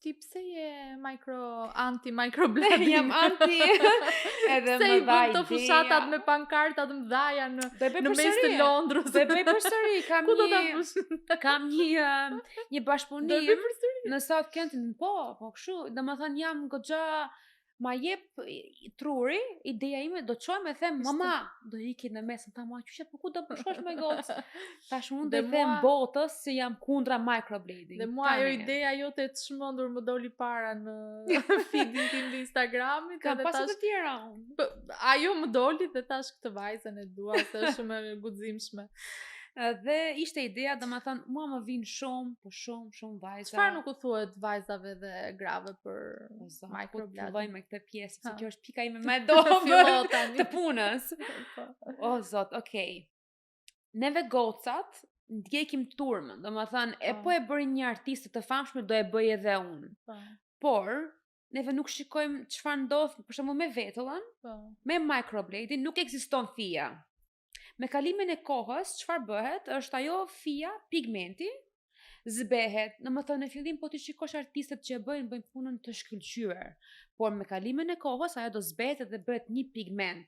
ti pse je anti-microblading? Jam anti edhe Se më i dha bën të fushatat me pankartat mëdhaja në mes të Londrës. Do e bëj përsëri, Ku do ta bësh? kam një bashkëpunim Do e bëj përsëri. në South Kensington, po kështu, domethënë jam goxha ma jep truri, ideja ime do të çojmë e them mama, do iki në mes, ta mua qyshe, po ku do shkosh me gocë? Tash unë do të them botës se jam kundra microblading. Dhe mua ajo ideja jote të çmendur më doli para në feedin tim të Instagramit. Kam pasur të tjera unë. Ajo më doli dhe tash këtë vajzën e dua, se është shumë e guximshme. Dhe ishte ideja, domethënë mua më vin shumë vajza. Çfarë nuk u thuhet vajzave dhe grave për microblading? Filloj me këtë pjesë, sepse kjo është pika ime më e dobët të punës. O zot, okay. Neve gocat ndjekim turmën, domethënë e po e bëri një artiste të famshme, do e bëj edhe unë. Por neve nuk shikojmë çfarë ndodh, për shembull me vetullën, me microblading nuk ekziston fija. Me kalimin e kohës, çfarë bëhet, është ajo fija, pigmenti, zbehet. Domethënë në fillim po ti shikosh artistët që bëjnë punën të shkëlqyer, por me kalimin e kohës ajo do zbehet dhe bëhet një pigment.